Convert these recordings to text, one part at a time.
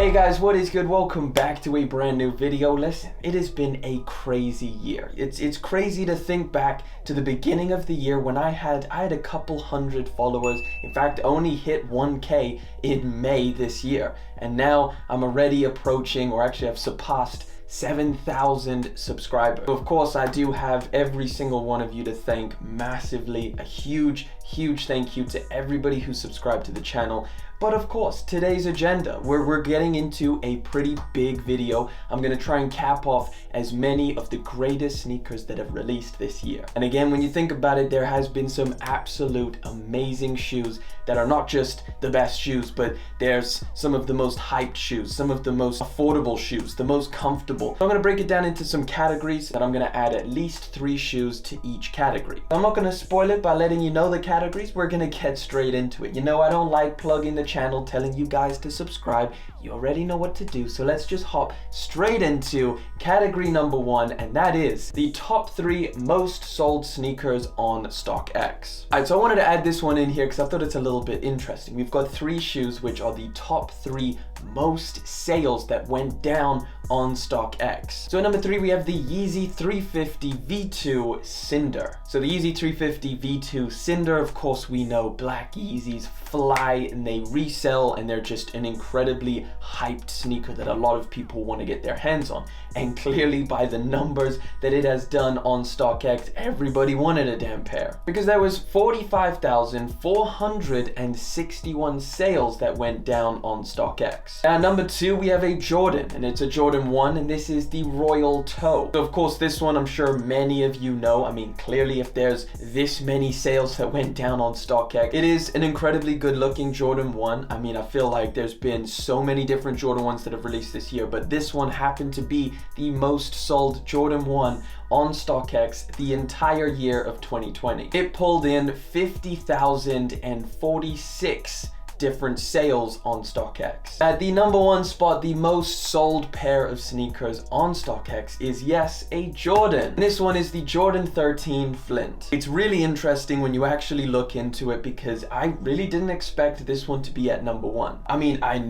Hey guys, what is good? Welcome back to a brand new video. Listen, it has been a crazy year. It's crazy to think back to the beginning of the year when I had a couple hundred followers. In fact, only hit 1K in May this year. And now I'm already approaching, or actually I've surpassed 7,000 subscribers. Of course, I do have every single one of you to thank massively. A huge thank you to everybody who subscribed to the channel. But of course, today's agenda, we're getting into a pretty big video. I'm gonna try and cap off as many of the greatest sneakers that have released this year. And again, when you think about it, there has been some absolute amazing shoes that are not just the best shoes, but there's some of the most hyped shoes, some of the most affordable shoes, the most comfortable. So I'm gonna break it down into some categories, and I'm gonna add at least 3 shoes to each category. I'm not gonna spoil it by letting you know the categories. We're gonna get straight into it. You know, I don't like plugging the channel, telling you guys to subscribe. You already know what to do, so let's just hop straight into category number 1, and that is the top 3 most sold sneakers on StockX. Alright, so I wanted to add this one in here because I thought it's a little bit interesting. We've got 3 shoes which are the top 3 most sales that went down on StockX. So at number 3 we have the Yeezy 350 V2 Cinder. So the Yeezy 350 V2 Cinder, of course we know black Yeezys fly and they resell, and they're just an incredibly hyped sneaker that a lot of people want to get their hands on. And clearly by the numbers that it has done on StockX, everybody wanted a damn pair, because there was 45,461 sales that went down on StockX. At number 2 we have a Jordan, and it's a Jordan 1, and this is the Royal Toe. So of course this one I'm sure many of you know. I mean, clearly if there's this many sales that went down on StockX, it is an incredibly good looking Jordan 1. I mean, I feel like there's been so many different Jordan 1s that have released this year, but this one happened to be the most sold Jordan 1 on StockX the entire year of 2020. It pulled in 50,046 different sales on StockX. At the number 1 spot, the most sold pair of sneakers on StockX is, yes, a Jordan. And this one is the Jordan 13 Flint. It's really interesting when you actually look into it, because I really didn't expect this one to be at number 1. I mean, I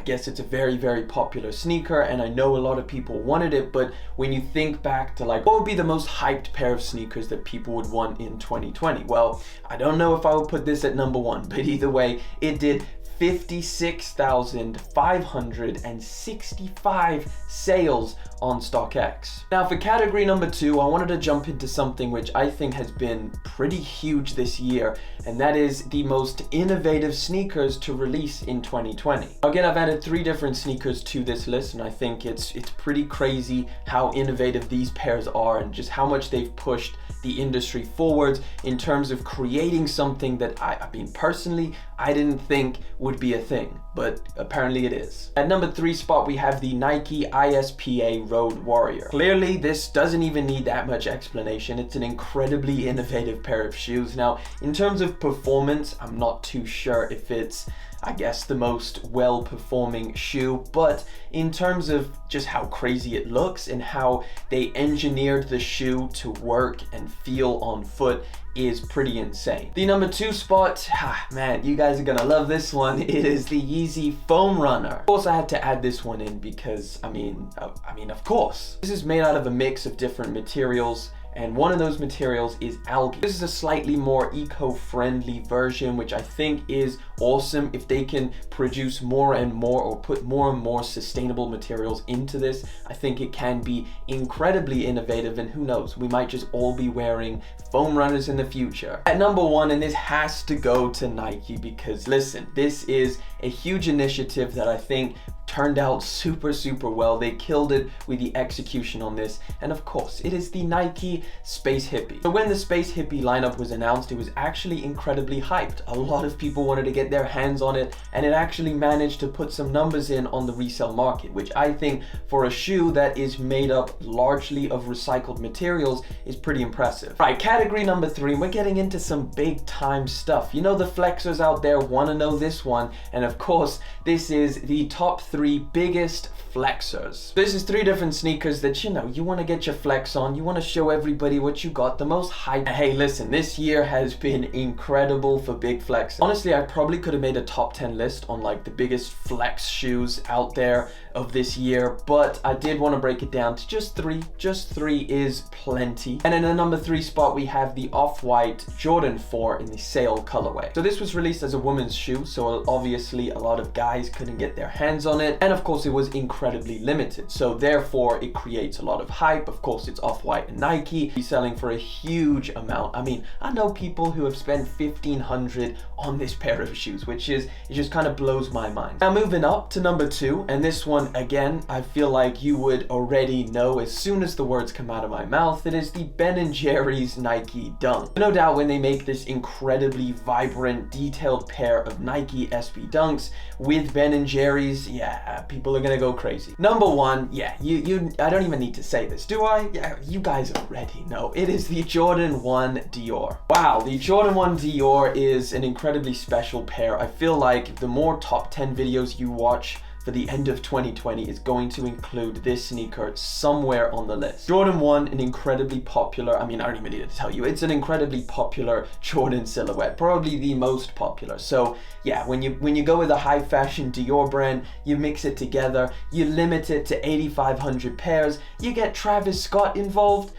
guess it's a very popular sneaker, and I know a lot of people wanted it, but when you think back to like, what would be the most hyped pair of sneakers that people would want in 2020? Well, I don't know if I would put this at number 1, but either way, it did 56,565 sales on StockX. Now for category number 2, I wanted to jump into something which I think has been pretty huge this year, and that is the most innovative sneakers to release in 2020. Again, I've added 3 different sneakers to this list, and I think it's pretty crazy how innovative these pairs are, and just how much they've pushed the industry forward in terms of creating something that I mean, personally, I didn't think would be a thing, but apparently it is. At number 3 spot, we have the Nike ISPA Road Warrior. Clearly, this doesn't even need that much explanation. It's an incredibly innovative pair of shoes. Now, in terms of performance, I'm not too sure if it's, I guess, the most well-performing shoe, but in terms of just how crazy it looks and how they engineered the shoe to work and feel on foot is pretty insane. The number 2 spot, man, you guys are gonna love this one. It is the Yeezy Foam Runner. Of course, I had to add this one in because, I mean, of course. This is made out of a mix of different materials, and one of those materials is algae. This is a slightly more eco-friendly version, which I think is awesome. If they can produce more and more, or put more and more sustainable materials into this, I think it can be incredibly innovative, and who knows, we might just all be wearing foam runners in the future. At number 1, and this has to go to Nike, because listen, this is a huge initiative that I think turned out super well. They killed it with the execution on this, and of course it is the Nike Space Hippie. So when the Space Hippie lineup was announced, it was actually incredibly hyped. A lot of people wanted to get their hands on it, and it actually managed to put some numbers in on the resale market, which I think for a shoe that is made up largely of recycled materials is pretty impressive. Right, category number 3, we're getting into some big time stuff. You know, the flexers out there want to know this one, and of course this is the top 3 3 biggest flexers. This is 3 different sneakers that, you know, you want to get your flex on, you want to show everybody what you got, the most hype. Hey, listen, this year has been incredible for big flex. Honestly, I probably could have made a top 10 list on like the biggest flex shoes out there of this year, but I did want to break it down to just 3. Just 3 is plenty. And in the number 3 spot, we have the Off-White Jordan 4 in the Sail colorway. So this was released as a woman's shoe, so obviously a lot of guys couldn't get their hands on it, and of course it was incredibly limited, so therefore it creates a lot of hype. Of course, it's Off-White and Nike. He's selling for a huge amount. I mean, I know people who have spent $1,500 on this pair of shoes, which is, it just kind of blows my mind. Now moving up to number 2, and this one again, I feel like you would already know as soon as the words come out of my mouth. It is the Ben & Jerry's Nike Dunk. No doubt when they make this incredibly vibrant, detailed pair of Nike SB Dunks with Ben & Jerry's, yeah, people are gonna go crazy. Number 1, yeah, I don't even need to say this, do I? Yeah, you guys already know. It is the Jordan 1 Dior. Wow, the Jordan 1 Dior is an incredibly special pair. I feel like the more top 10 videos you watch for the end of 2020 is going to include this sneaker somewhere on the list. Jordan 1, an incredibly popular, I mean, I don't even need to tell you, it's an incredibly popular Jordan silhouette, probably the most popular. So yeah, when you go with a high fashion Dior brand, you mix it together, you limit it to 8,500 pairs, you get Travis Scott involved.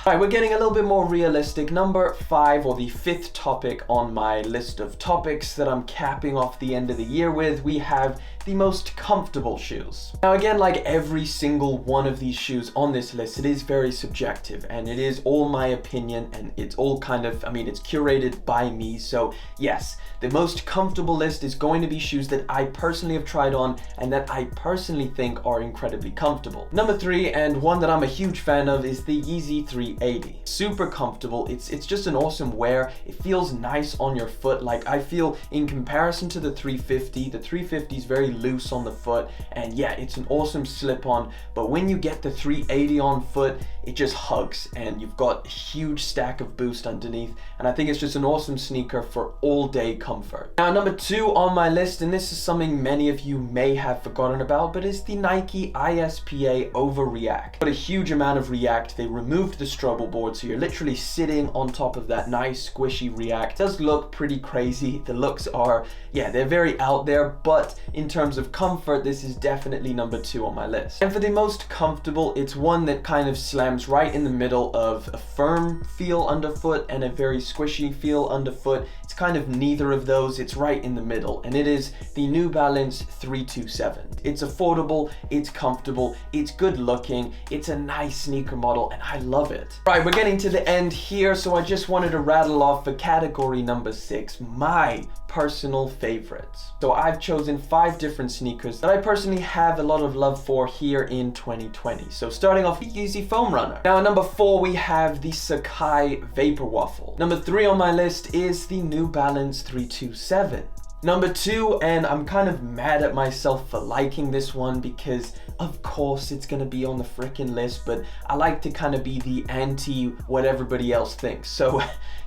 Alright, we're getting a little bit more realistic. Number 5, or the 5th topic on my list of topics that I'm capping off the end of the year with, we have the most comfortable shoes. Now again, like every single one of these shoes on this list, it is very subjective and it is all my opinion, and it's all kind of, I mean, it's curated by me. So yes, the most comfortable list is going to be shoes that I personally have tried on and that I personally think are incredibly comfortable. Number 3, and one that I'm a huge fan of, is the Yeezy 380. Super comfortable. It's just an awesome wear. It feels nice on your foot. Like, I feel in comparison to the 350 is very loose on the foot, and yeah, it's an awesome slip on, but when you get the 380 on foot, it just hugs and you've got a huge stack of boost underneath, and I think it's just an awesome sneaker for all day comfort. Now number 2 on my list, and this is something many of you may have forgotten about, but it's the Nike ISPA Overreact. But a huge amount of React. They removed the strobel board, so you're literally sitting on top of that nice squishy React. It does look pretty crazy. The looks are, yeah, they're very out there, but in terms of comfort, this is definitely number 2 on my list. And for the most comfortable, it's one that kind of slams right in the middle of a firm feel underfoot and a very squishy feel underfoot. It's kind of neither of those, it's right in the middle, and it is the New Balance 327. It's affordable, it's comfortable, it's good looking, it's a nice sneaker model, and I love it. Right, we're getting to the end here, so I just wanted to rattle off for category number 6, my personal favorites. So I've chosen 5 different sneakers that I personally have a lot of love for here in 2020. So starting off with Yeezy Foam Runner. Now at number 4, we have the Sacai Vapor Waffle. Number 3 on my list is the New Balance 327. Number 2, and I'm kind of mad at myself for liking this one because of course it's gonna be on the frickin' list, but I like to kind of be the anti what everybody else thinks. So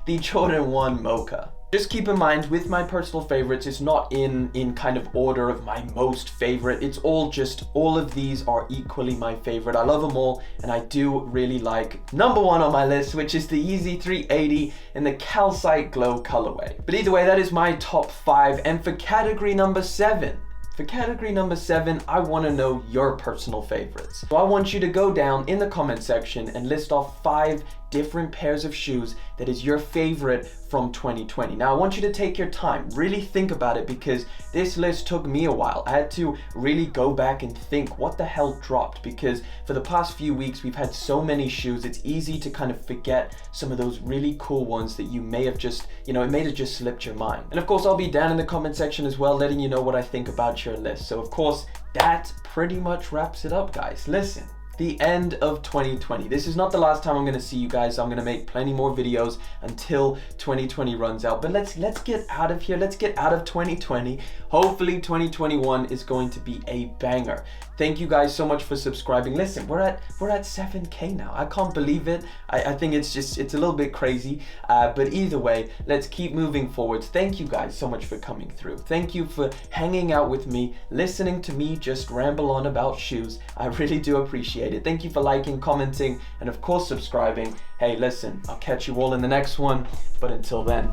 the Jordan 1 Mocha. Just keep in mind, with my personal favorites, it's not in kind of order of my most favorite. It's all of these are equally my favorite. I love them all, and I do really like number 1 on my list, which is the Yeezy 380 in the Calcite Glow colorway. But either way, that is my top 5. And for category number 7, I want to know your personal favorites. So I want you to go down in the comment section and list off 5 different pairs of shoes that is your favorite from 2020. Now I want you to take your time, really think about it, because this list took me a while. I had to really go back and think what the hell dropped, because for the past few weeks we've had so many shoes, it's easy to kind of forget some of those really cool ones that you may have just, it may have just slipped your mind. And of course I'll be down in the comment section as well, letting you know what I think about your list. So of course that pretty much wraps it up, guys. Listen, the end of 2020. This is not the last time I'm gonna see you guys. I'm gonna make plenty more videos until 2020 runs out. But let's get out of here. Let's get out of 2020. Hopefully 2021 is going to be a banger. Thank you guys so much for subscribing. Listen, we're at 7K now. I can't believe it. I think it's a little bit crazy. But either way, let's keep moving forward. Thank you guys so much for coming through. Thank you for hanging out with me, listening to me just ramble on about shoes. I really do appreciate it. Thank you for liking, commenting, and of course subscribing. Hey, listen, I'll catch you all in the next one. But until then.